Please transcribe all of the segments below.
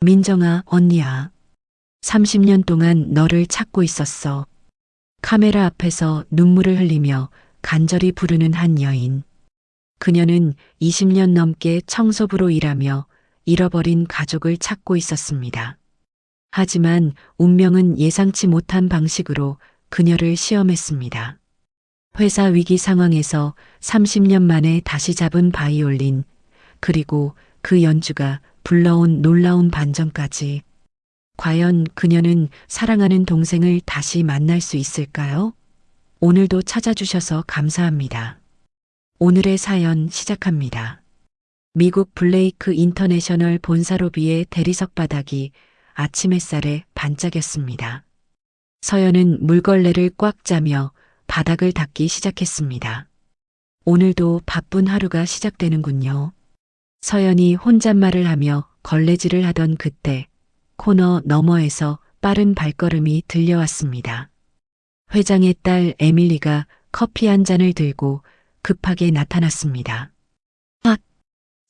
민정아, 언니야. 30년 동안 너를 찾고 있었어. 카메라 앞에서 눈물을 흘리며 간절히 부르는 한 여인. 그녀는 20년 넘게 청소부로 일하며 잃어버린 가족을 찾고 있었습니다. 하지만 운명은 예상치 못한 방식으로 그녀를 시험했습니다. 회사 위기 상황에서 30년 만에 다시 잡은 바이올린, 그리고 그 연주가 불러온 놀라운 반전까지. 과연 그녀는 사랑하는 동생을 다시 만날 수 있을까요? 오늘도 찾아주셔서 감사합니다. 오늘의 사연 시작합니다. 미국 블레이크 인터내셔널 본사 로비의 대리석 바닥이 아침 햇살에 반짝였습니다. 서연은 물걸레를 꽉 짜며 바닥을 닦기 시작했습니다. 오늘도 바쁜 하루가 시작되는군요. 서연이 혼잣말을 하며 걸레질을 하던 그때 코너 너머에서 빠른 발걸음이 들려왔습니다. 회장의 딸 에밀리가 커피 한 잔을 들고 급하게 나타났습니다. 아!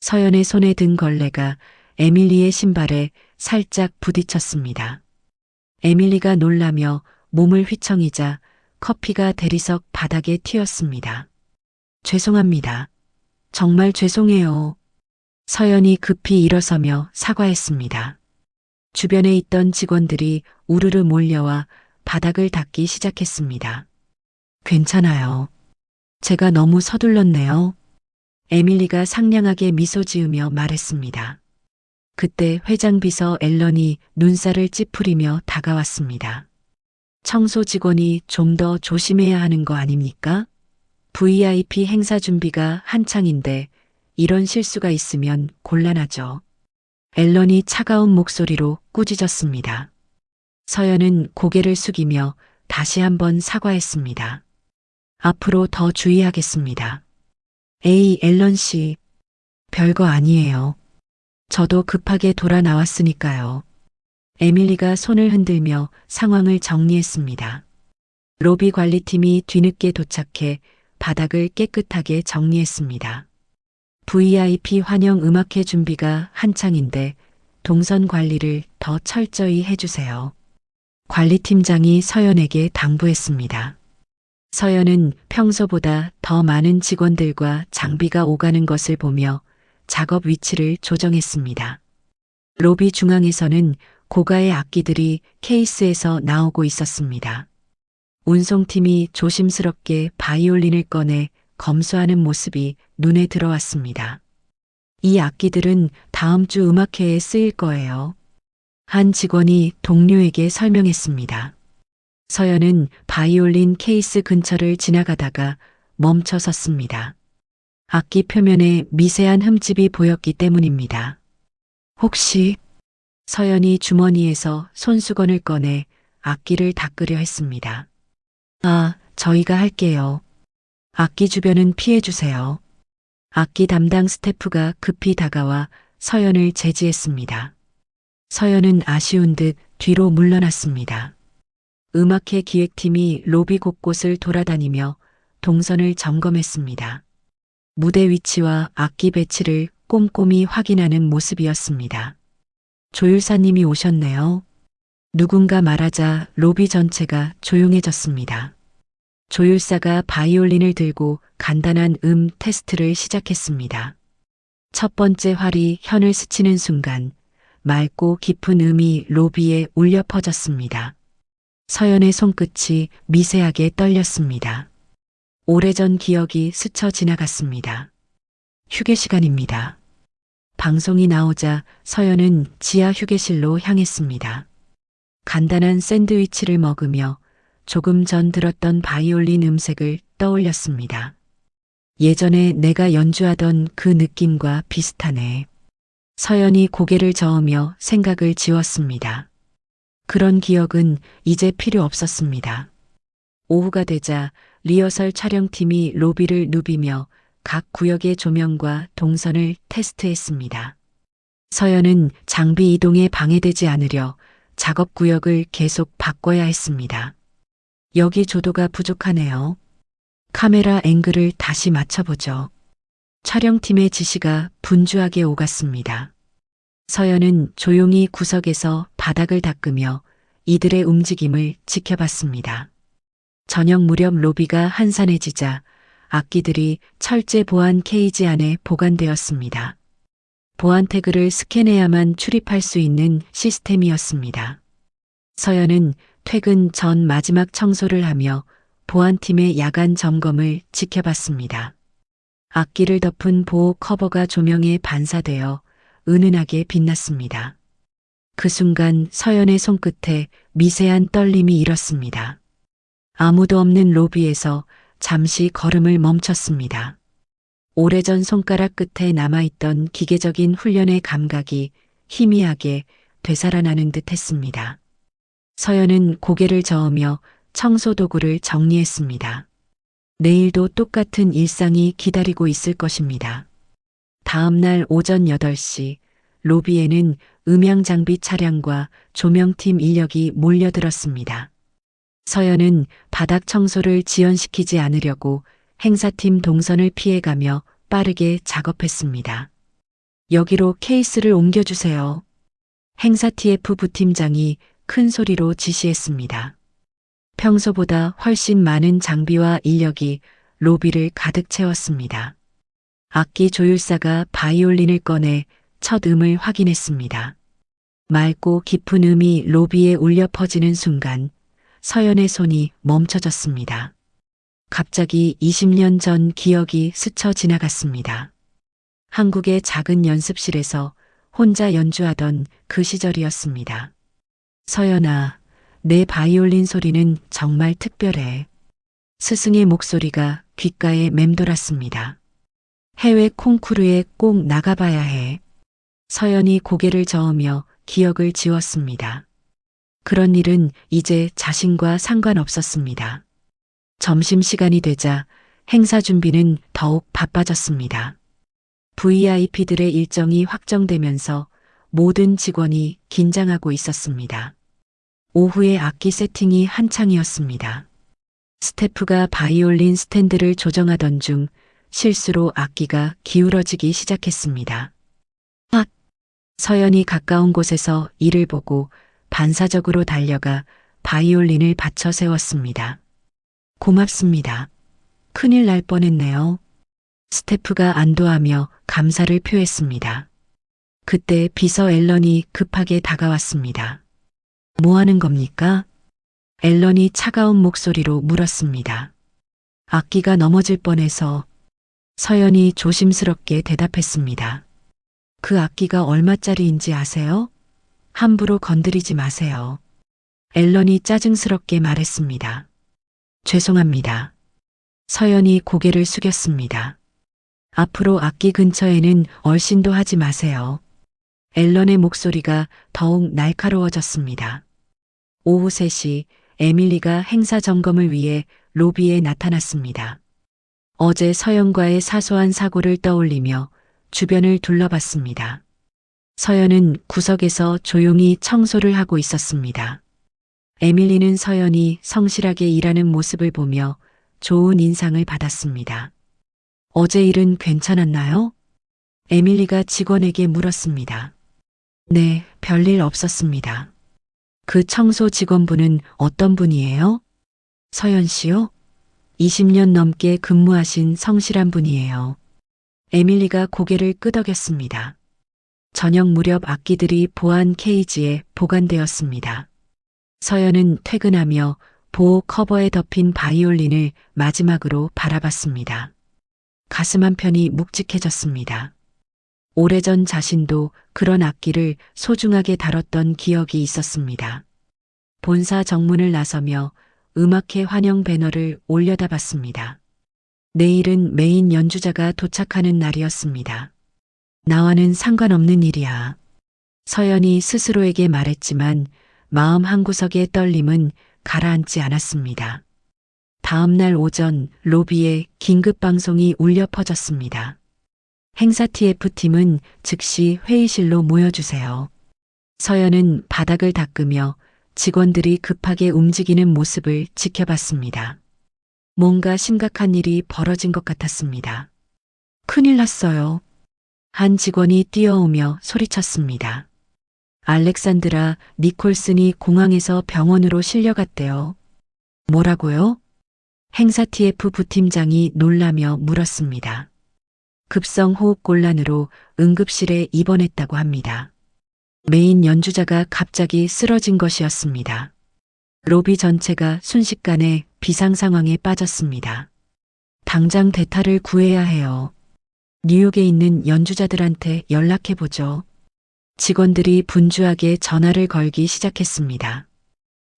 서연의 손에 든 걸레가 에밀리의 신발에 살짝 부딪혔습니다. 에밀리가 놀라며 몸을 휘청이자 커피가 대리석 바닥에 튀었습니다. 죄송합니다. 정말 죄송해요. 서연이 급히 일어서며 사과했습니다. 주변에 있던 직원들이 우르르 몰려와 바닥을 닦기 시작했습니다. 괜찮아요. 제가 너무 서둘렀네요. 에밀리가 상냥하게 미소 지으며 말했습니다. 그때 회장 비서 앨런이 눈살을 찌푸리며 다가왔습니다. 청소 직원이 좀 더 조심해야 하는 거 아닙니까? VIP 행사 준비가 한창인데 이런 실수가 있으면 곤란하죠. 앨런이 차가운 목소리로 꾸짖었습니다. 서연은 고개를 숙이며 다시 한번 사과했습니다. 앞으로 더 주의하겠습니다. 에이, 앨런 씨. 별거 아니에요. 저도 급하게 돌아 나왔으니까요. 에밀리가 손을 흔들며 상황을 정리했습니다. 로비 관리팀이 뒤늦게 도착해 바닥을 깨끗하게 정리했습니다. VIP 환영 음악회 준비가 한창인데 동선 관리를 더 철저히 해주세요. 관리팀장이 서연에게 당부했습니다. 서연은 평소보다 더 많은 직원들과 장비가 오가는 것을 보며 작업 위치를 조정했습니다. 로비 중앙에서는 고가의 악기들이 케이스에서 나오고 있었습니다. 운송팀이 조심스럽게 바이올린을 꺼내 검수하는 모습이 눈에 들어왔습니다. 이 악기들은 다음 주 음악회에 쓰일 거예요. 한 직원이 동료에게 설명했습니다. 서연은 바이올린 케이스 근처를 지나가다가 멈춰 섰습니다. 악기 표면에 미세한 흠집이 보였기 때문입니다. 혹시 서연이 주머니에서 손수건을 꺼내 악기를 닦으려 했습니다. 아, 저희가 할게요. 악기 주변은 피해주세요. 악기 담당 스태프가 급히 다가와 서연을 제지했습니다. 서연은 아쉬운 듯 뒤로 물러났습니다. 음악회 기획팀이 로비 곳곳을 돌아다니며 동선을 점검했습니다. 무대 위치와 악기 배치를 꼼꼼히 확인하는 모습이었습니다. 조율사님이 오셨네요. 누군가 말하자 로비 전체가 조용해졌습니다. 조율사가 바이올린을 들고 간단한 테스트를 시작했습니다. 첫 번째 활이 현을 스치는 순간 맑고 깊은 음이 로비에 울려 퍼졌습니다. 서연의 손끝이 미세하게 떨렸습니다. 오래전 기억이 스쳐 지나갔습니다. 휴게 시간입니다. 방송이 나오자 서연은 지하 휴게실로 향했습니다. 간단한 샌드위치를 먹으며 조금 전 들었던 바이올린 음색을 떠올렸습니다. 예전에 내가 연주하던 그 느낌과 비슷하네. 서연이 고개를 저으며 생각을 지웠습니다. 그런 기억은 이제 필요 없었습니다. 오후가 되자 리허설 촬영팀이 로비를 누비며 각 구역의 조명과 동선을 테스트했습니다. 서연은 장비 이동에 방해되지 않으려 작업 구역을 계속 바꿔야 했습니다. 여기 조도가 부족하네요. 카메라 앵글을 다시 맞춰보죠. 촬영팀의 지시가 분주하게 오갔습니다. 서연은 조용히 구석에서 바닥을 닦으며 이들의 움직임을 지켜봤습니다. 저녁 무렵 로비가 한산해지자 악기들이 철제 보안 케이지 안에 보관되었습니다. 보안 태그를 스캔해야만 출입할 수 있는 시스템이었습니다. 서연은 퇴근 전 마지막 청소를 하며 보안팀의 야간 점검을 지켜봤습니다. 악기를 덮은 보호 커버가 조명에 반사되어 은은하게 빛났습니다. 그 순간 서연의 손끝에 미세한 떨림이 일었습니다. 아무도 없는 로비에서 잠시 걸음을 멈췄습니다. 오래전 손가락 끝에 남아있던 기계적인 훈련의 감각이 희미하게 되살아나는 듯 했습니다. 서연은 고개를 저으며 청소 도구를 정리했습니다. 내일도 똑같은 일상이 기다리고 있을 것입니다. 다음 날 오전 8시 로비에는 음향 장비 차량과 조명팀 인력이 몰려들었습니다. 서연은 바닥 청소를 지연시키지 않으려고 행사팀 동선을 피해가며 빠르게 작업했습니다. 여기로 케이스를 옮겨주세요. 행사 TF 부팀장이 큰 소리로 지시했습니다. 평소보다 훨씬 많은 장비와 인력이 로비를 가득 채웠습니다. 악기 조율사가 바이올린을 꺼내 첫 음을 확인했습니다. 맑고 깊은 음이 로비에 울려 퍼지는 순간 서연의 손이 멈춰졌습니다. 갑자기 20년 전 기억이 스쳐 지나갔습니다. 한국의 작은 연습실에서 혼자 연주하던 그 시절이었습니다. 서연아, 내 바이올린 소리는 정말 특별해. 스승의 목소리가 귓가에 맴돌았습니다. 해외 콩쿠르에 꼭 나가봐야 해. 서연이 고개를 저으며 기억을 지웠습니다. 그런 일은 이제 자신과 상관없었습니다. 점심시간이 되자 행사 준비는 더욱 바빠졌습니다. VIP들의 일정이 확정되면서 모든 직원이 긴장하고 있었습니다. 오후에 악기 세팅이 한창이었습니다. 스태프가 바이올린 스탠드를 조정하던 중 실수로 악기가 기울어지기 시작했습니다. 아! 서연이 가까운 곳에서 이를 보고 반사적으로 달려가 바이올린을 받쳐 세웠습니다. 고맙습니다. 큰일 날 뻔했네요. 스태프가 안도하며 감사를 표했습니다. 그때 비서 앨런이 급하게 다가왔습니다. 뭐 하는 겁니까? 앨런이 차가운 목소리로 물었습니다. 악기가 넘어질 뻔해서. 서연이 조심스럽게 대답했습니다. 그 악기가 얼마짜리인지 아세요? 함부로 건드리지 마세요. 앨런이 짜증스럽게 말했습니다. 죄송합니다. 서연이 고개를 숙였습니다. 앞으로 악기 근처에는 얼씬도 하지 마세요. 앨런의 목소리가 더욱 날카로워졌습니다. 오후 3시 에밀리가 행사 점검을 위해 로비에 나타났습니다. 어제 서연과의 사소한 사고를 떠올리며 주변을 둘러봤습니다. 서연은 구석에서 조용히 청소를 하고 있었습니다. 에밀리는 서연이 성실하게 일하는 모습을 보며 좋은 인상을 받았습니다. 어제 일은 괜찮았나요? 에밀리가 직원에게 물었습니다. 네, 별일 없었습니다. 그 청소 직원분은 어떤 분이에요? 서연 씨요? 20년 넘게 근무하신 성실한 분이에요. 에밀리가 고개를 끄덕였습니다. 저녁 무렵 악기들이 보안 케이지에 보관되었습니다. 서연은 퇴근하며 보호 커버에 덮인 바이올린을 마지막으로 바라봤습니다. 가슴 한편이 묵직해졌습니다. 오래전 자신도 그런 악기를 소중하게 다뤘던 기억이 있었습니다. 본사 정문을 나서며 음악회 환영 배너를 올려다봤습니다. 내일은 메인 연주자가 도착하는 날이었습니다. 나와는 상관없는 일이야. 서연이 스스로에게 말했지만 마음 한구석의 떨림은 가라앉지 않았습니다. 다음 날 오전 로비에 긴급 방송이 울려 퍼졌습니다. 행사 TF팀은 즉시 회의실로 모여주세요. 서연은 바닥을 닦으며 직원들이 급하게 움직이는 모습을 지켜봤습니다. 뭔가 심각한 일이 벌어진 것 같았습니다. 큰일 났어요. 한 직원이 뛰어오며 소리쳤습니다. 알렉산드라 니콜슨이 공항에서 병원으로 실려갔대요. 뭐라고요? 행사 TF 부팀장이 놀라며 물었습니다. 급성 호흡곤란으로 응급실에 입원했다고 합니다. 메인 연주자가 갑자기 쓰러진 것이었습니다. 로비 전체가 순식간에 비상 상황에 빠졌습니다. 당장 대타를 구해야 해요. 뉴욕에 있는 연주자들한테 연락해보죠. 직원들이 분주하게 전화를 걸기 시작했습니다.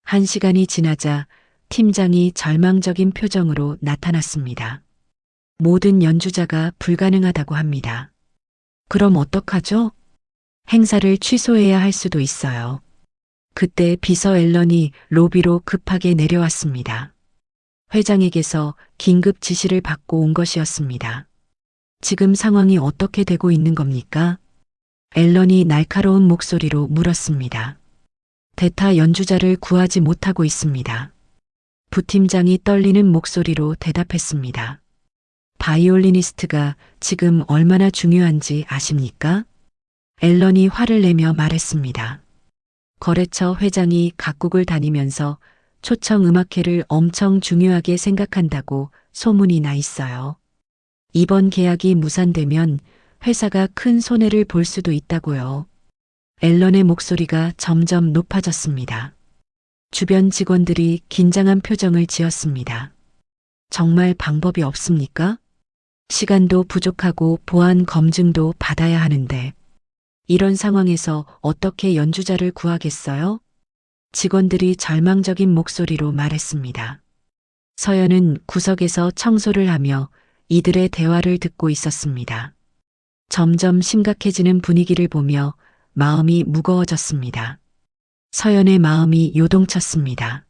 1시간이 지나자 팀장이 절망적인 표정으로 나타났습니다. 모든 연주자가 불가능하다고 합니다. 그럼 어떡하죠? 행사를 취소해야 할 수도 있어요. 그때 비서 앨런이 로비로 급하게 내려왔습니다. 회장에게서 긴급 지시를 받고 온 것이었습니다. 지금 상황이 어떻게 되고 있는 겁니까? 앨런이 날카로운 목소리로 물었습니다. 대타 연주자를 구하지 못하고 있습니다. 부팀장이 떨리는 목소리로 대답했습니다. 바이올리니스트가 지금 얼마나 중요한지 아십니까? 앨런이 화를 내며 말했습니다. 거래처 회장이 각국을 다니면서 초청 음악회를 엄청 중요하게 생각한다고 소문이 나 있어요. 이번 계약이 무산되면 회사가 큰 손해를 볼 수도 있다고요. 앨런의 목소리가 점점 높아졌습니다. 주변 직원들이 긴장한 표정을 지었습니다. 정말 방법이 없습니까? 시간도 부족하고 보안 검증도 받아야 하는데 이런 상황에서 어떻게 연주자를 구하겠어요? 직원들이 절망적인 목소리로 말했습니다. 서연은 구석에서 청소를 하며 이들의 대화를 듣고 있었습니다. 점점 심각해지는 분위기를 보며 마음이 무거워졌습니다. 서연의 마음이 요동쳤습니다.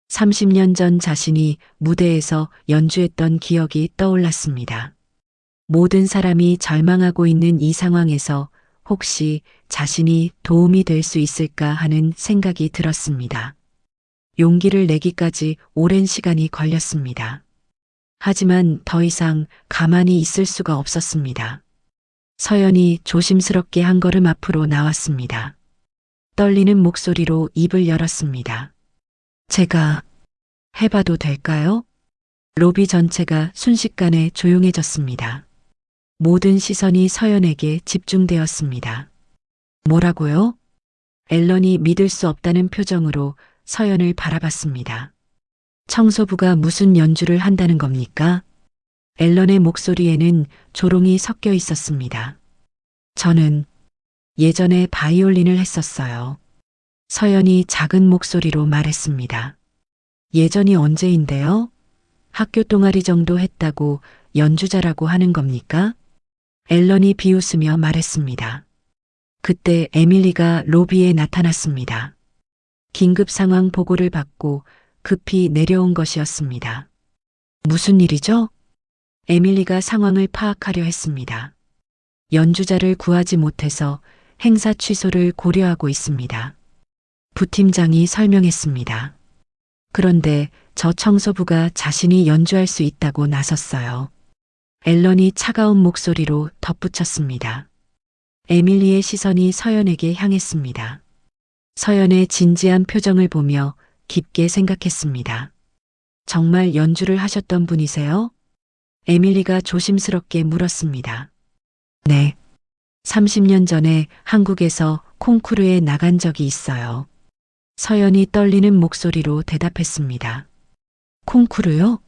30년 전 자신이 무대에서 연주했던 기억이 떠올랐습니다. 모든 사람이 절망하고 있는 이 상황에서 혹시 자신이 도움이 될 수 있을까 하는 생각이 들었습니다. 용기를 내기까지 오랜 시간이 걸렸습니다. 하지만 더 이상 가만히 있을 수가 없었습니다. 서연이 조심스럽게 한 걸음 앞으로 나왔습니다. 떨리는 목소리로 입을 열었습니다. 제가 해봐도 될까요? 로비 전체가 순식간에 조용해졌습니다. 모든 시선이 서연에게 집중되었습니다. 뭐라고요? 앨런이 믿을 수 없다는 표정으로 서연을 바라봤습니다. 청소부가 무슨 연주를 한다는 겁니까? 앨런의 목소리에는 조롱이 섞여 있었습니다. 저는 예전에 바이올린을 했었어요. 서연이 작은 목소리로 말했습니다. 예전이 언제인데요? 학교 동아리 정도 했다고 연주자라고 하는 겁니까? 앨런이 비웃으며 말했습니다. 그때 에밀리가 로비에 나타났습니다. 긴급 상황 보고를 받고 급히 내려온 것이었습니다. 무슨 일이죠? 에밀리가 상황을 파악하려 했습니다. 연주자를 구하지 못해서 행사 취소를 고려하고 있습니다. 부팀장이 설명했습니다. 그런데 저 청소부가 자신이 연주할 수 있다고 나섰어요. 앨런이 차가운 목소리로 덧붙였습니다. 에밀리의 시선이 서연에게 향했습니다. 서연의 진지한 표정을 보며 깊게 생각했습니다. 정말 연주를 하셨던 분이세요? 에밀리가 조심스럽게 물었습니다. 네. 30년 전에 한국에서 콩쿠르에 나간 적이 있어요. 서연이 떨리는 목소리로 대답했습니다. 콩쿠르요?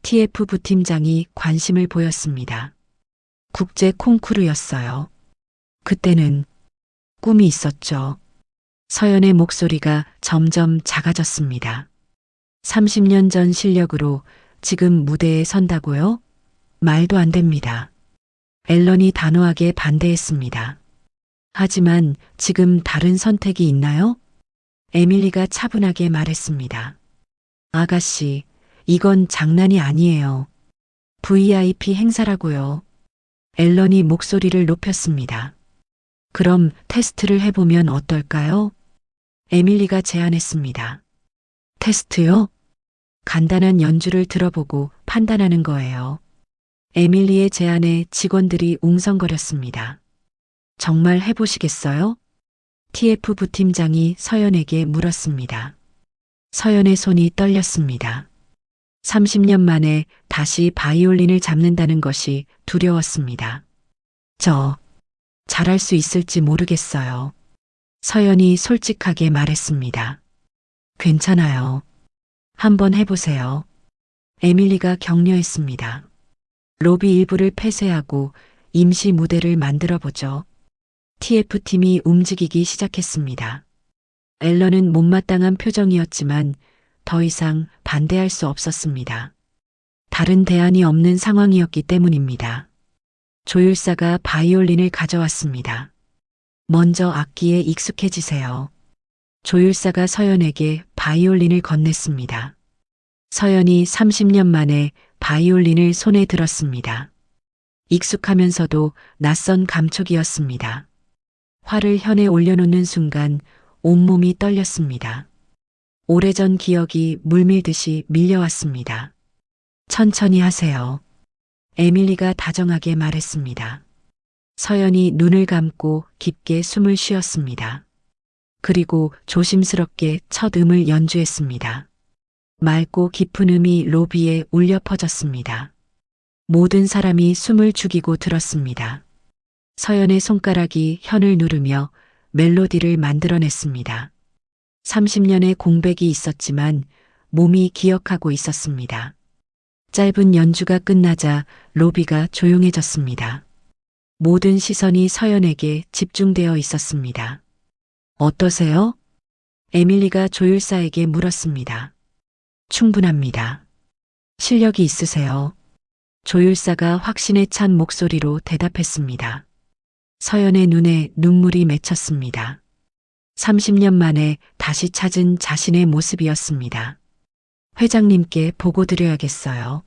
TF 부팀장이 관심을 보였습니다. 국제 콩쿠르였어요. 그때는 꿈이 있었죠. 서연의 목소리가 점점 작아졌습니다. 30년 전 실력으로 지금 무대에 선다고요? 말도 안 됩니다. 앨런이 단호하게 반대했습니다. 하지만 지금 다른 선택이 있나요? 에밀리가 차분하게 말했습니다. 아가씨, 이건 장난이 아니에요. VIP 행사라고요. 앨런이 목소리를 높였습니다. 그럼 테스트를 해보면 어떨까요? 에밀리가 제안했습니다. 테스트요? 간단한 연주를 들어보고 판단하는 거예요. 에밀리의 제안에 직원들이 웅성거렸습니다. 정말 해보시겠어요? TF 부팀장이 서연에게 물었습니다. 서연의 손이 떨렸습니다. 30년 만에 다시 바이올린을 잡는다는 것이 두려웠습니다. 저, 잘할 수 있을지 모르겠어요. 서연이 솔직하게 말했습니다. 괜찮아요. 한번 해보세요. 에밀리가 격려했습니다. 로비 일부를 폐쇄하고 임시 무대를 만들어 보죠. TF팀이 움직이기 시작했습니다. 앨런은 못마땅한 표정이었지만 더 이상 반대할 수 없었습니다. 다른 대안이 없는 상황이었기 때문입니다. 조율사가 바이올린을 가져왔습니다. 먼저 악기에 익숙해지세요. 조율사가 서연에게 바이올린을 건넸습니다. 서연이 30년 만에 바이올린을 손에 들었습니다. 익숙하면서도 낯선 감촉이었습니다. 활을 현에 올려놓는 순간 온몸이 떨렸습니다. 오래전 기억이 물밀듯이 밀려왔습니다. 천천히 하세요. 에밀리가 다정하게 말했습니다. 서연이 눈을 감고 깊게 숨을 쉬었습니다. 그리고 조심스럽게 첫 음을 연주했습니다. 맑고 깊은 음이 로비에 울려 퍼졌습니다. 모든 사람이 숨을 죽이고 들었습니다. 서연의 손가락이 현을 누르며 멜로디를 만들어냈습니다. 30년의 공백이 있었지만 몸이 기억하고 있었습니다. 짧은 연주가 끝나자 로비가 조용해졌습니다. 모든 시선이 서연에게 집중되어 있었습니다. 어떠세요? 에밀리가 조율사에게 물었습니다. 충분합니다. 실력이 있으세요. 조율사가 확신에 찬 목소리로 대답했습니다. 서연의 눈에 눈물이 맺혔습니다. 30년 만에 다시 찾은 자신의 모습이었습니다. 회장님께 보고 드려야겠어요.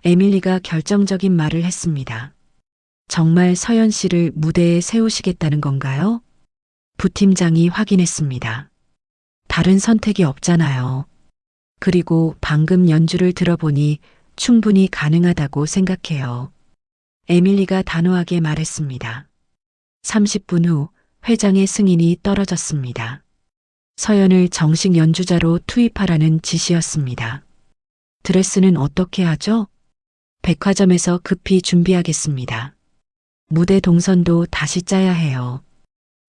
에밀리가 결정적인 말을 했습니다. 정말 서연 씨를 무대에 세우시겠다는 건가요? 부팀장이 확인했습니다. 다른 선택이 없잖아요. 그리고 방금 연주를 들어보니 충분히 가능하다고 생각해요. 에밀리가 단호하게 말했습니다. 30분 후 회장의 승인이 떨어졌습니다. 서연을 정식 연주자로 투입하라는 지시였습니다. 드레스는 어떻게 하죠? 백화점에서 급히 준비하겠습니다. 무대 동선도 다시 짜야 해요.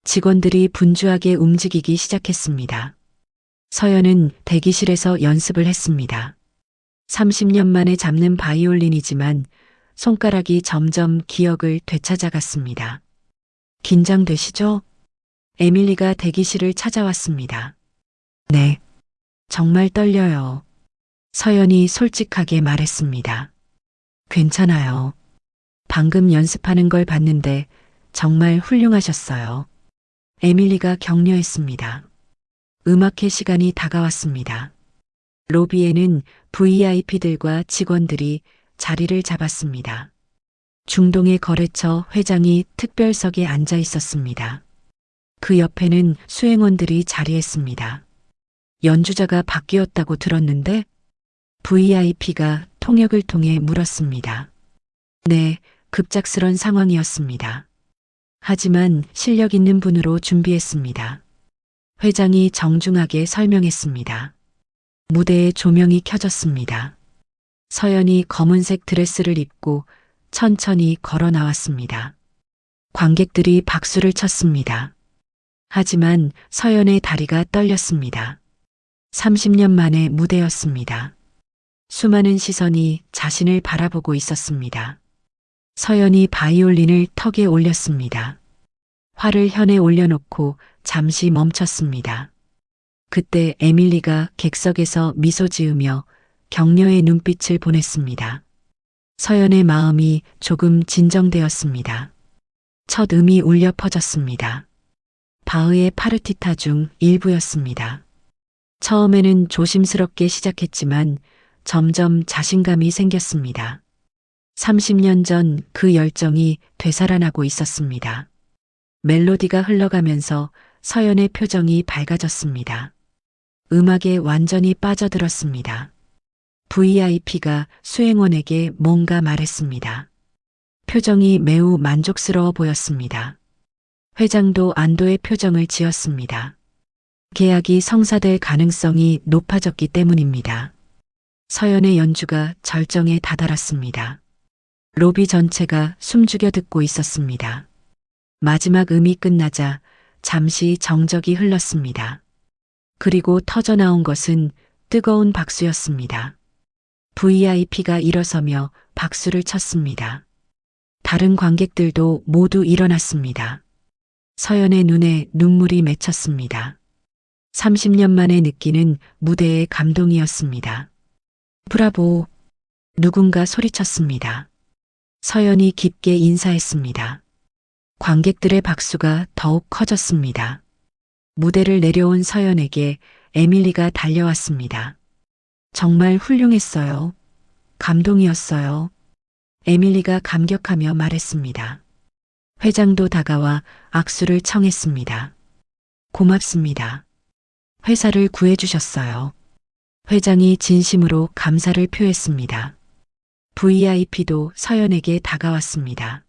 직원들이 분주하게 움직이기 시작했습니다. 서연은 대기실에서 연습을 했습니다. 30년 만에 잡는 바이올린이지만 손가락이 점점 기억을 되찾아갔습니다. 긴장되시죠? 에밀리가 대기실을 찾아왔습니다. 네, 정말 떨려요. 서연이 솔직하게 말했습니다. 괜찮아요. 방금 연습하는 걸 봤는데 정말 훌륭하셨어요. 에밀리가 격려했습니다. 음악회 시간이 다가왔습니다. 로비에는 VIP들과 직원들이 자리를 잡았습니다. 중동의 거래처 회장이 특별석에 앉아 있었습니다. 그 옆에는 수행원들이 자리했습니다. 연주자가 바뀌었다고 들었는데 VIP가 통역을 통해 물었습니다. 네, 급작스런 상황이었습니다. 하지만 실력 있는 분으로 준비했습니다. 회장이 정중하게 설명했습니다. 무대에 조명이 켜졌습니다. 서연이 검은색 드레스를 입고 천천히 걸어 나왔습니다. 관객들이 박수를 쳤습니다. 하지만 서연의 다리가 떨렸습니다. 30년 만의 무대였습니다. 수많은 시선이 자신을 바라보고 있었습니다. 서연이 바이올린을 턱에 올렸습니다. 활을 현에 올려놓고 잠시 멈췄습니다. 그때 에밀리가 객석에서 미소 지으며 격려의 눈빛을 보냈습니다. 서연의 마음이 조금 진정되었습니다. 첫 음이 울려 퍼졌습니다. 바흐의 파르티타 중 일부였습니다. 처음에는 조심스럽게 시작했지만 점점 자신감이 생겼습니다. 30년 전 그 열정이 되살아나고 있었습니다. 멜로디가 흘러가면서 서연의 표정이 밝아졌습니다. 음악에 완전히 빠져들었습니다. VIP가 수행원에게 뭔가 말했습니다. 표정이 매우 만족스러워 보였습니다. 회장도 안도의 표정을 지었습니다. 계약이 성사될 가능성이 높아졌기 때문입니다. 서연의 연주가 절정에 다다랐습니다. 로비 전체가 숨죽여 듣고 있었습니다. 마지막 음이 끝나자 잠시 정적이 흘렀습니다. 그리고 터져나온 것은 뜨거운 박수였습니다. VIP가 일어서며 박수를 쳤습니다. 다른 관객들도 모두 일어났습니다. 서연의 눈에 눈물이 맺혔습니다. 30년 만에 느끼는 무대의 감동이었습니다. 브라보! 누군가 소리쳤습니다. 서연이 깊게 인사했습니다. 관객들의 박수가 더욱 커졌습니다. 무대를 내려온 서연에게 에밀리가 달려왔습니다. 정말 훌륭했어요. 감동이었어요. 에밀리가 감격하며 말했습니다. 회장도 다가와 악수를 청했습니다. 고맙습니다. 회사를 구해주셨어요. 회장이 진심으로 감사를 표했습니다. VIP도 서연에게 다가왔습니다.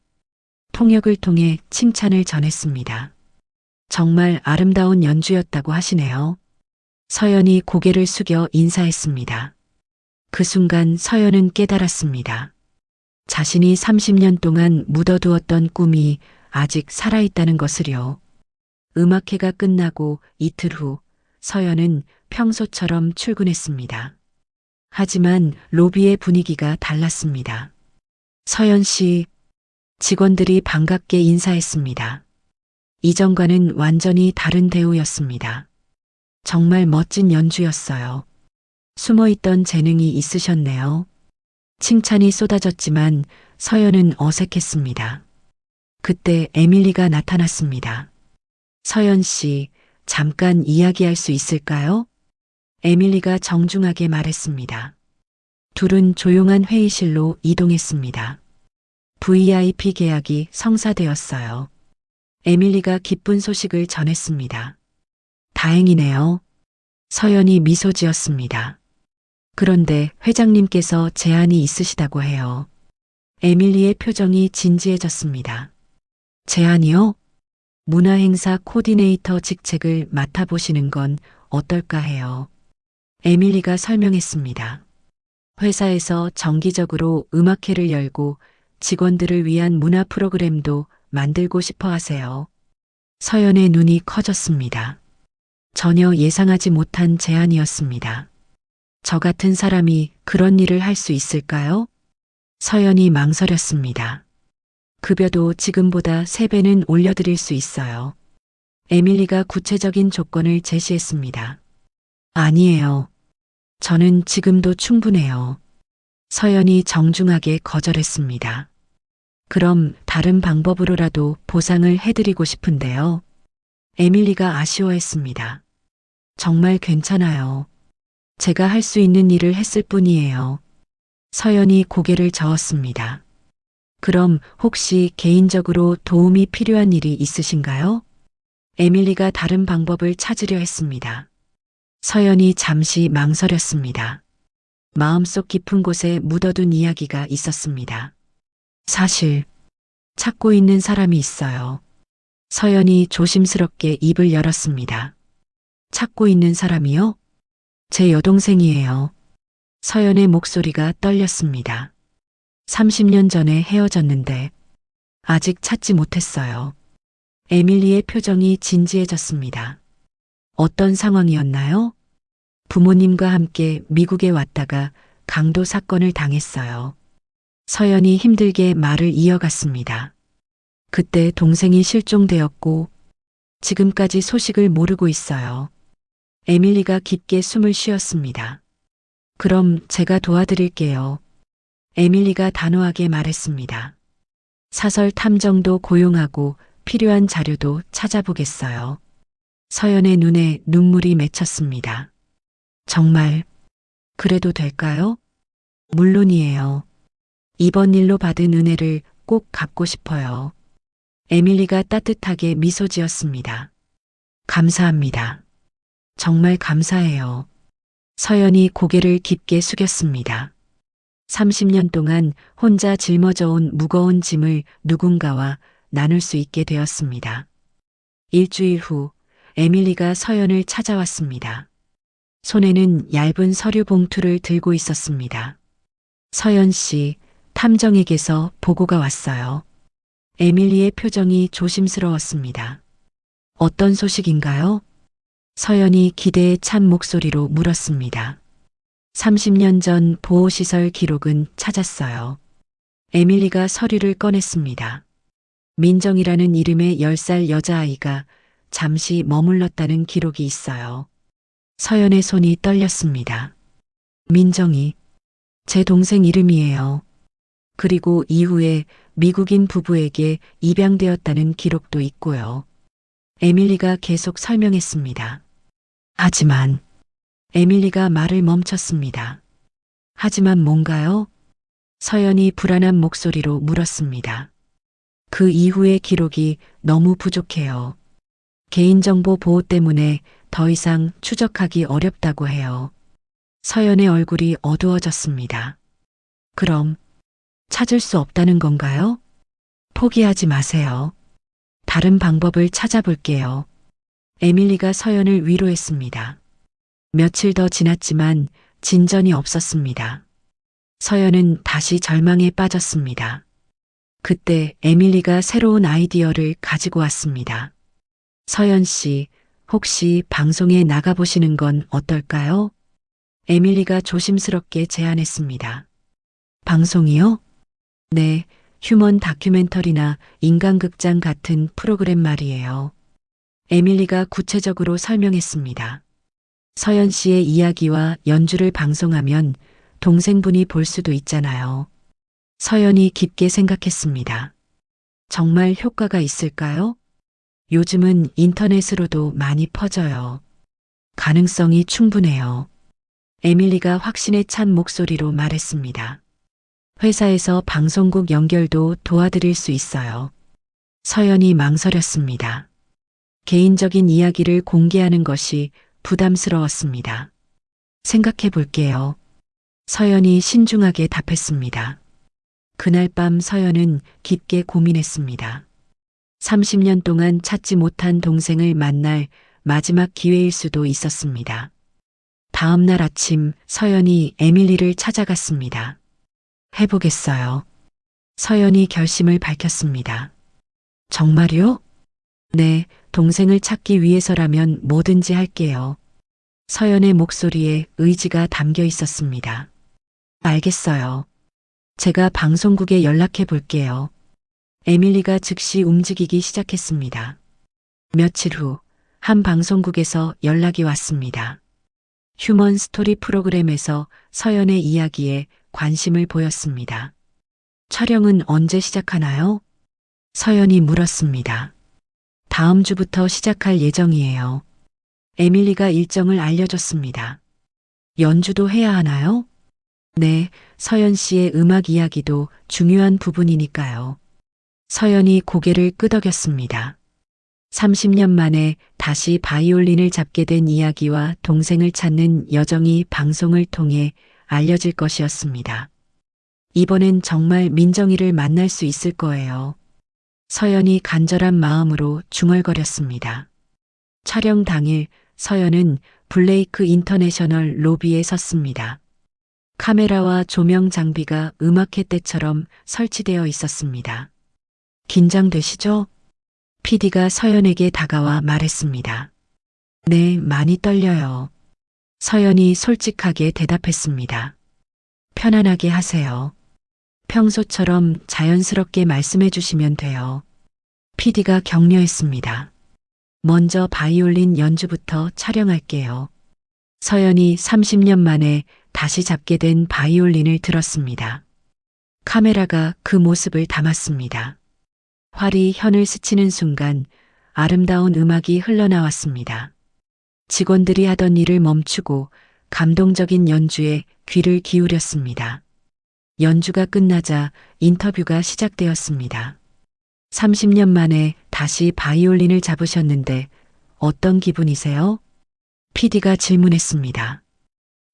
통역을 통해 칭찬을 전했습니다. 정말 아름다운 연주였다고 하시네요. 서연이 고개를 숙여 인사했습니다. 그 순간 서연은 깨달았습니다. 자신이 30년 동안 묻어두었던 꿈이 아직 살아있다는 것을요. 음악회가 끝나고 이틀 후 서연은 평소처럼 출근했습니다. 하지만 로비의 분위기가 달랐습니다. 서연 씨, 직원들이 반갑게 인사했습니다. 이전과는 완전히 다른 대우였습니다. 정말 멋진 연주였어요. 숨어있던 재능이 있으셨네요. 칭찬이 쏟아졌지만 서연은 어색했습니다. 그때 에밀리가 나타났습니다. 서연 씨, 잠깐 이야기할 수 있을까요? 에밀리가 정중하게 말했습니다. 둘은 조용한 회의실로 이동했습니다. VIP 계약이 성사되었어요. 에밀리가 기쁜 소식을 전했습니다. 다행이네요. 서연이 미소 지었습니다. 그런데 회장님께서 제안이 있으시다고 해요. 에밀리의 표정이 진지해졌습니다. 제안이요? 문화행사 코디네이터 직책을 맡아보시는 건 어떨까 해요. 에밀리가 설명했습니다. 회사에서 정기적으로 음악회를 열고 직원들을 위한 문화 프로그램도 만들고 싶어 하세요. 서연의 눈이 커졌습니다. 전혀 예상하지 못한 제안이었습니다. 저 같은 사람이 그런 일을 할 수 있을까요? 서연이 망설였습니다. 급여도 지금보다 3배는 올려드릴 수 있어요. 에밀리가 구체적인 조건을 제시했습니다. 아니에요. 저는 지금도 충분해요. 서연이 정중하게 거절했습니다. 그럼 다른 방법으로라도 보상을 해드리고 싶은데요. 에밀리가 아쉬워했습니다. 정말 괜찮아요. 제가 할 수 있는 일을 했을 뿐이에요. 서연이 고개를 저었습니다. 그럼 혹시 개인적으로 도움이 필요한 일이 있으신가요? 에밀리가 다른 방법을 찾으려 했습니다. 서연이 잠시 망설였습니다. 마음속 깊은 곳에 묻어둔 이야기가 있었습니다. 사실 찾고 있는 사람이 있어요. 서연이 조심스럽게 입을 열었습니다. 찾고 있는 사람이요? 제 여동생이에요. 서연의 목소리가 떨렸습니다. 30년 전에 헤어졌는데 아직 찾지 못했어요. 에밀리의 표정이 진지해졌습니다. 어떤 상황이었나요? 부모님과 함께 미국에 왔다가 강도 사건을 당했어요. 서연이 힘들게 말을 이어갔습니다. 그때 동생이 실종되었고 지금까지 소식을 모르고 있어요. 에밀리가 깊게 숨을 쉬었습니다. 그럼 제가 도와드릴게요. 에밀리가 단호하게 말했습니다. 사설 탐정도 고용하고 필요한 자료도 찾아보겠어요. 서연의 눈에 눈물이 맺혔습니다. 정말 그래도 될까요? 물론이에요. 이번 일로 받은 은혜를 꼭 갚고 싶어요. 에밀리가 따뜻하게 미소 지었습니다. 감사합니다. 정말 감사해요. 서연이 고개를 깊게 숙였습니다. 30년 동안 혼자 짊어져온 무거운 짐을 누군가와 나눌 수 있게 되었습니다. 일주일 후 에밀리가 서연을 찾아왔습니다. 손에는 얇은 서류 봉투를 들고 있었습니다. 서연 씨, 탐정에게서 보고가 왔어요. 에밀리의 표정이 조심스러웠습니다. 어떤 소식인가요? 서연이 기대에 찬 목소리로 물었습니다. 30년 전 보호시설 기록은 찾았어요. 에밀리가 서류를 꺼냈습니다. 민정이라는 이름의 10살 여자아이가 잠시 머물렀다는 기록이 있어요. 서연의 손이 떨렸습니다. 민정이 제 동생 이름이에요. 그리고 이후에 미국인 부부에게 입양되었다는 기록도 있고요. 에밀리가 계속 설명했습니다. 하지만 에밀리가 말을 멈췄습니다. 하지만 뭔가요? 서연이 불안한 목소리로 물었습니다. 그 이후의 기록이 너무 부족해요. 개인정보 보호 때문에 더 이상 추적하기 어렵다고 해요. 서연의 얼굴이 어두워졌습니다. 그럼 찾을 수 없다는 건가요? 포기하지 마세요. 다른 방법을 찾아볼게요. 에밀리가 서연을 위로했습니다. 며칠 더 지났지만 진전이 없었습니다. 서연은 다시 절망에 빠졌습니다. 그때 에밀리가 새로운 아이디어를 가지고 왔습니다. 서연 씨, 혹시 방송에 나가보시는 건 어떨까요? 에밀리가 조심스럽게 제안했습니다. 방송이요? 네, 휴먼 다큐멘터리나 인간극장 같은 프로그램 말이에요. 에밀리가 구체적으로 설명했습니다. 서연 씨의 이야기와 연주를 방송하면 동생분이 볼 수도 있잖아요. 서연이 깊게 생각했습니다. 정말 효과가 있을까요? 요즘은 인터넷으로도 많이 퍼져요. 가능성이 충분해요. 에밀리가 확신에 찬 목소리로 말했습니다. 회사에서 방송국 연결도 도와드릴 수 있어요. 서연이 망설였습니다. 개인적인 이야기를 공개하는 것이 부담스러웠습니다. 생각해 볼게요. 서연이 신중하게 답했습니다. 그날 밤 서연은 깊게 고민했습니다. 30년 동안 찾지 못한 동생을 만날 마지막 기회일 수도 있었습니다. 다음 날 아침 서연이 에밀리를 찾아갔습니다. 해보겠어요. 서연이 결심을 밝혔습니다. 정말요? 네, 동생을 찾기 위해서라면 뭐든지 할게요. 서연의 목소리에 의지가 담겨 있었습니다. 알겠어요. 제가 방송국에 연락해 볼게요. 에밀리가 즉시 움직이기 시작했습니다. 며칠 후 한 방송국에서 연락이 왔습니다. 휴먼 스토리 프로그램에서 서연의 이야기에 관심을 보였습니다. 촬영은 언제 시작하나요? 서연이 물었습니다. 다음 주부터 시작할 예정이에요. 에밀리가 일정을 알려줬습니다. 연주도 해야 하나요? 네, 서연 씨의 음악 이야기도 중요한 부분이니까요. 서연이 고개를 끄덕였습니다. 30년 만에 다시 바이올린을 잡게 된 이야기와 동생을 찾는 여정이 방송을 통해 알려질 것이었습니다. 이번엔 정말 민정이를 만날 수 있을 거예요. 서연이 간절한 마음으로 중얼거렸습니다. 촬영 당일 서연은 블레이크 인터내셔널 로비에 섰습니다. 카메라와 조명 장비가 음악회 때처럼 설치되어 있었습니다. 긴장되시죠? PD가 서연에게 다가와 말했습니다. 네, 많이 떨려요. 서연이 솔직하게 대답했습니다. 편안하게 하세요. 평소처럼 자연스럽게 말씀해 주시면 돼요. PD가 격려했습니다. 먼저 바이올린 연주부터 촬영할게요. 서연이 30년 만에 다시 잡게 된 바이올린을 들었습니다. 카메라가 그 모습을 담았습니다. 활이 현을 스치는 순간 아름다운 음악이 흘러나왔습니다. 직원들이 하던 일을 멈추고 감동적인 연주에 귀를 기울였습니다. 연주가 끝나자 인터뷰가 시작되었습니다. 30년 만에 다시 바이올린을 잡으셨는데 어떤 기분이세요? PD가 질문했습니다.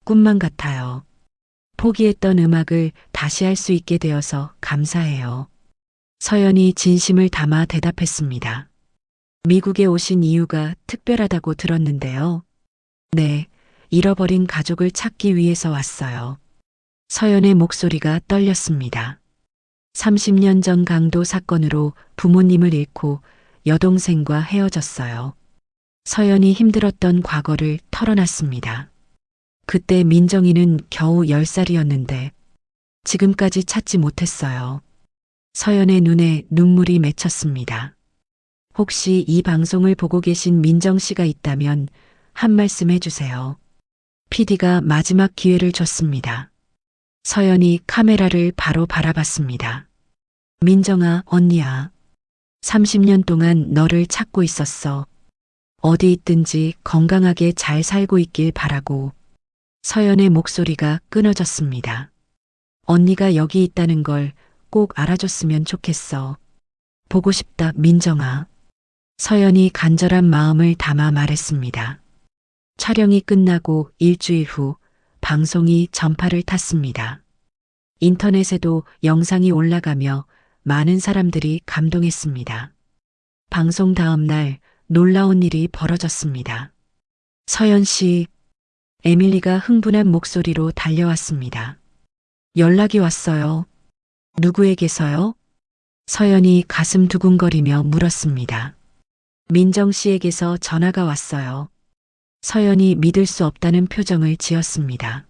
꿈만 같아요. 포기했던 음악을 다시 할 수 있게 되어서 감사해요. 서연이 진심을 담아 대답했습니다. 미국에 오신 이유가 특별하다고 들었는데요. 네, 잃어버린 가족을 찾기 위해서 왔어요. 서연의 목소리가 떨렸습니다. 30년 전 강도 사건으로 부모님을 잃고 여동생과 헤어졌어요. 서연이 힘들었던 과거를 털어놨습니다. 그때 민정이는 겨우 10살이었는데 지금까지 찾지 못했어요. 서연의 눈에 눈물이 맺혔습니다. 혹시 이 방송을 보고 계신 민정 씨가 있다면 한 말씀 해주세요. PD가 마지막 기회를 줬습니다. 서연이 카메라를 바로 바라봤습니다. 민정아, 언니야. 30년 동안 너를 찾고 있었어. 어디 있든지 건강하게 잘 살고 있길 바라고. 서연의 목소리가 끊어졌습니다. 언니가 여기 있다는 걸 꼭 알아줬으면 좋겠어. 보고 싶다, 민정아. 서연이 간절한 마음을 담아 말했습니다. 촬영이 끝나고 일주일 후 방송이 전파를 탔습니다. 인터넷에도 영상이 올라가며 많은 사람들이 감동했습니다. 방송 다음 날 놀라운 일이 벌어졌습니다. 서연 씨, 에밀리가 흥분한 목소리로 달려왔습니다. 연락이 왔어요. 누구에게서요? 서연이 가슴 두근거리며 물었습니다. 민정 씨에게서 전화가 왔어요. 서연이 믿을 수 없다는 표정을 지었습니다.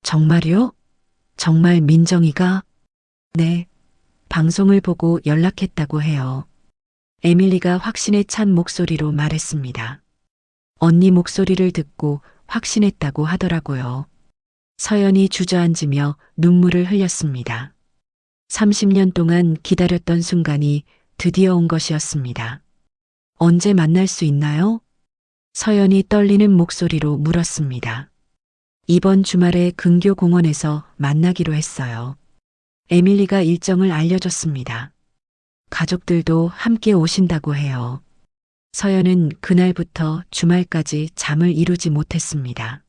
정말요? 정말 민정이가? 네. 방송을 보고 연락했다고 해요. 에밀리가 확신에 찬 목소리로 말했습니다. 언니 목소리를 듣고 확신했다고 하더라고요. 서연이 주저앉으며 눈물을 흘렸습니다. 30년 동안 기다렸던 순간이 드디어 온 것이었습니다. 언제 만날 수 있나요? 서연이 떨리는 목소리로 물었습니다. 이번 주말에 근교 공원에서 만나기로 했어요. 에밀리가 일정을 알려줬습니다. 가족들도 함께 오신다고 해요. 서연은 그날부터 주말까지 잠을 이루지 못했습니다.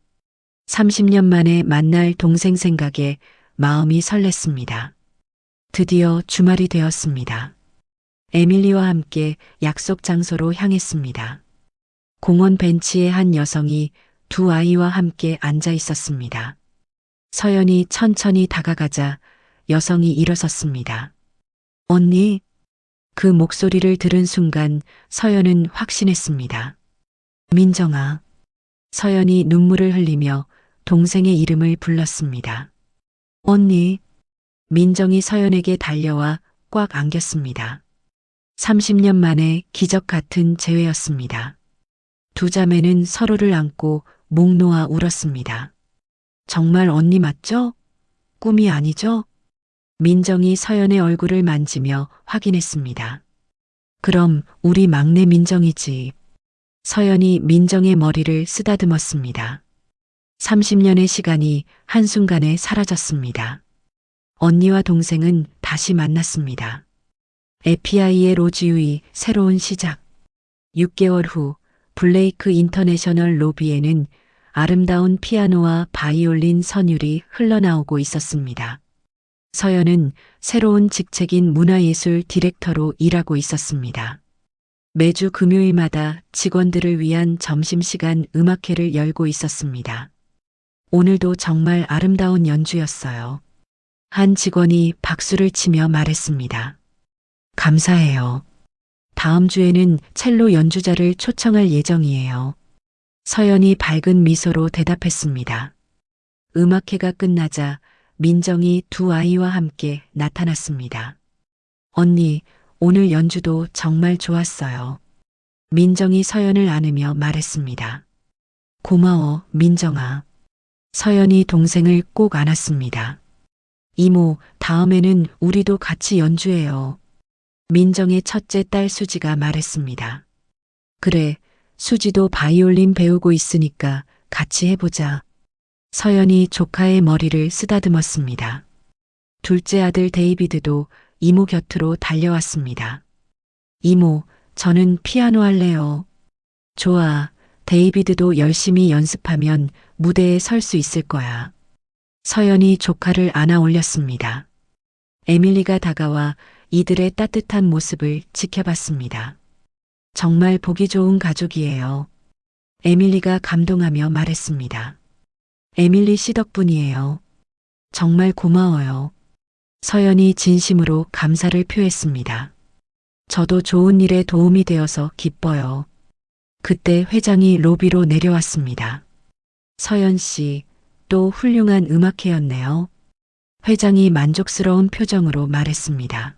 30년 만에 만날 동생 생각에 마음이 설렜습니다. 드디어 주말이 되었습니다. 에밀리와 함께 약속 장소로 향했습니다. 공원 벤치에 한 여성이 두 아이와 함께 앉아 있었습니다. 서연이 천천히 다가가자 여성이 일어섰습니다. 언니, 그 목소리를 들은 순간 서연은 확신했습니다. 민정아. 서연이 눈물을 흘리며 동생의 이름을 불렀습니다. 언니. 민정이 서연에게 달려와 꽉 안겼습니다. 30년 만에 기적 같은 재회였습니다. 두 자매는 서로를 안고 목 놓아 울었습니다. 정말 언니 맞죠? 꿈이 아니죠? 민정이 서연의 얼굴을 만지며 확인했습니다. 그럼 우리 막내 민정이지. 서연이 민정의 머리를 쓰다듬었습니다. 30년의 시간이 한순간에 사라졌습니다. 언니와 동생은 다시 만났습니다. 에피아이의 로즈유이 새로운 시작. 6개월 후 블레이크 인터내셔널 로비에는 아름다운 피아노와 바이올린 선율이 흘러나오고 있었습니다. 서연은 새로운 직책인 문화예술 디렉터로 일하고 있었습니다. 매주 금요일마다 직원들을 위한 점심시간 음악회를 열고 있었습니다. 오늘도 정말 아름다운 연주였어요. 한 직원이 박수를 치며 말했습니다. 감사해요. 다음 주에는 첼로 연주자를 초청할 예정이에요. 서연이 밝은 미소로 대답했습니다. 음악회가 끝나자 민정이 두 아이와 함께 나타났습니다. 언니, 오늘 연주도 정말 좋았어요. 민정이 서연을 안으며 말했습니다. 고마워, 민정아. 서연이 동생을 꼭 안았습니다. 이모, 다음에는 우리도 같이 연주해요. 민정의 첫째 딸 수지가 말했습니다. 그래, 수지도 바이올린 배우고 있으니까 같이 해보자. 서연이 조카의 머리를 쓰다듬었습니다. 둘째 아들 데이비드도 이모 곁으로 달려왔습니다. 이모, 저는 피아노 할래요. 좋아, 데이비드도 열심히 연습하면 무대에 설 수 있을 거야. 서연이 조카를 안아 올렸습니다. 에밀리가 다가와 이들의 따뜻한 모습을 지켜봤습니다. 정말 보기 좋은 가족이에요. 에밀리가 감동하며 말했습니다. 에밀리 씨 덕분이에요. 정말 고마워요. 서연이 진심으로 감사를 표했습니다. 저도 좋은 일에 도움이 되어서 기뻐요. 그때 회장이 로비로 내려왔습니다. 서연 씨, 또 훌륭한 음악회였네요. 회장이 만족스러운 표정으로 말했습니다.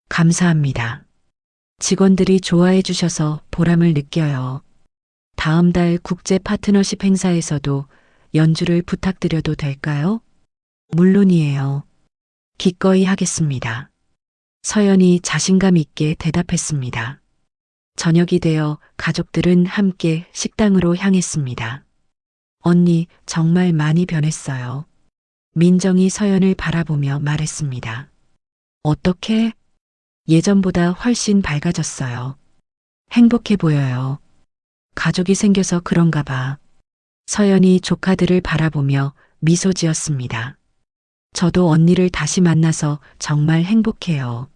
감사합니다. 직원들이 좋아해 주셔서 보람을 느껴요. 다음 달 국제 파트너십 행사에서도 연주를 부탁드려도 될까요? 물론이에요. 기꺼이 하겠습니다. 서연이 자신감 있게 대답했습니다. 저녁이 되어 가족들은 함께 식당으로 향했습니다. 언니, 정말 많이 변했어요. 민정이 서연을 바라보며 말했습니다. 어떻게? 예전보다 훨씬 밝아졌어요. 행복해 보여요. 가족이 생겨서 그런가 봐. 서연이 조카들을 바라보며 미소 지었습니다. 저도 언니를 다시 만나서 정말 행복해요.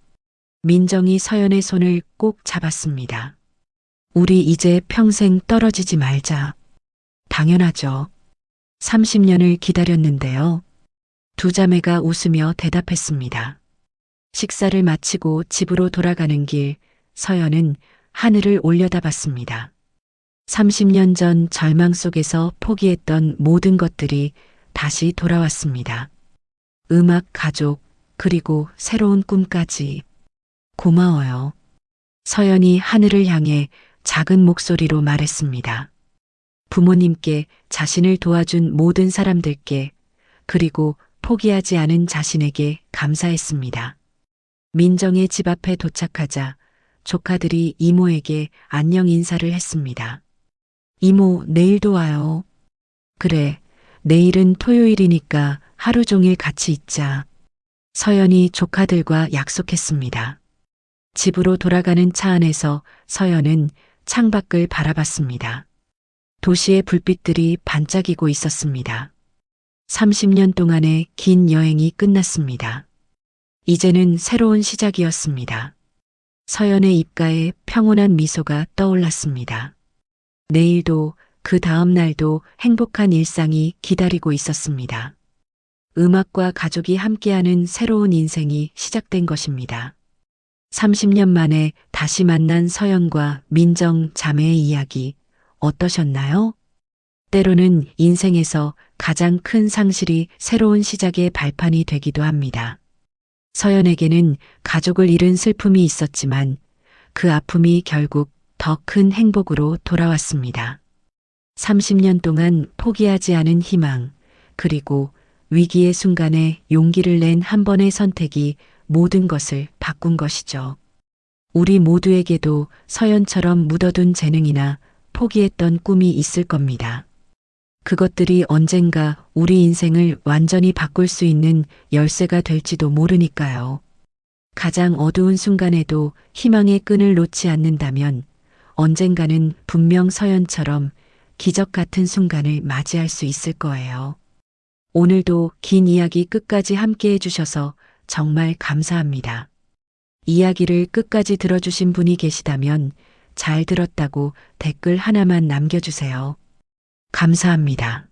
민정이 서연의 손을 꼭 잡았습니다. 우리 이제 평생 떨어지지 말자. 당연하죠. 30년을 기다렸는데요. 두 자매가 웃으며 대답했습니다. 식사를 마치고 집으로 돌아가는 길, 서연은 하늘을 올려다봤습니다. 30년 전 절망 속에서 포기했던 모든 것들이 다시 돌아왔습니다. 음악, 가족, 그리고 새로운 꿈까지. 고마워요. 서연이 하늘을 향해 작은 목소리로 말했습니다. 부모님께, 자신을 도와준 모든 사람들께, 그리고 포기하지 않은 자신에게 감사했습니다. 민정의 집 앞에 도착하자 조카들이 이모에게 안녕 인사를 했습니다. 이모, 내일도 와요. 그래, 내일은 토요일이니까 하루 종일 같이 있자. 서연이 조카들과 약속했습니다. 집으로 돌아가는 차 안에서 서연은 창밖을 바라봤습니다. 도시의 불빛들이 반짝이고 있었습니다. 30년 동안의 긴 여행이 끝났습니다. 이제는 새로운 시작이었습니다. 서연의 입가에 평온한 미소가 떠올랐습니다. 내일도 그 다음 날도 행복한 일상이 기다리고 있었습니다. 음악과 가족이 함께하는 새로운 인생이 시작된 것입니다. 30년 만에 다시 만난 서연과 민정 자매의 이야기 어떠셨나요? 때로는 인생에서 가장 큰 상실이 새로운 시작의 발판이 되기도 합니다. 서연에게는 가족을 잃은 슬픔이 있었지만 그 아픔이 결국 더 큰 행복으로 돌아왔습니다. 30년 동안 포기하지 않은 희망, 그리고 위기의 순간에 용기를 낸 한 번의 선택이 모든 것을 바꾼 것이죠. 우리 모두에게도 서연처럼 묻어둔 재능이나 포기했던 꿈이 있을 겁니다. 그것들이 언젠가 우리 인생을 완전히 바꿀 수 있는 열쇠가 될지도 모르니까요. 가장 어두운 순간에도 희망의 끈을 놓지 않는다면 언젠가는 분명 서연처럼 기적 같은 순간을 맞이할 수 있을 거예요. 오늘도 긴 이야기 끝까지 함께 해주셔서 정말 감사합니다. 이야기를 끝까지 들어주신 분이 계시다면 잘 들었다고 댓글 하나만 남겨주세요. 감사합니다.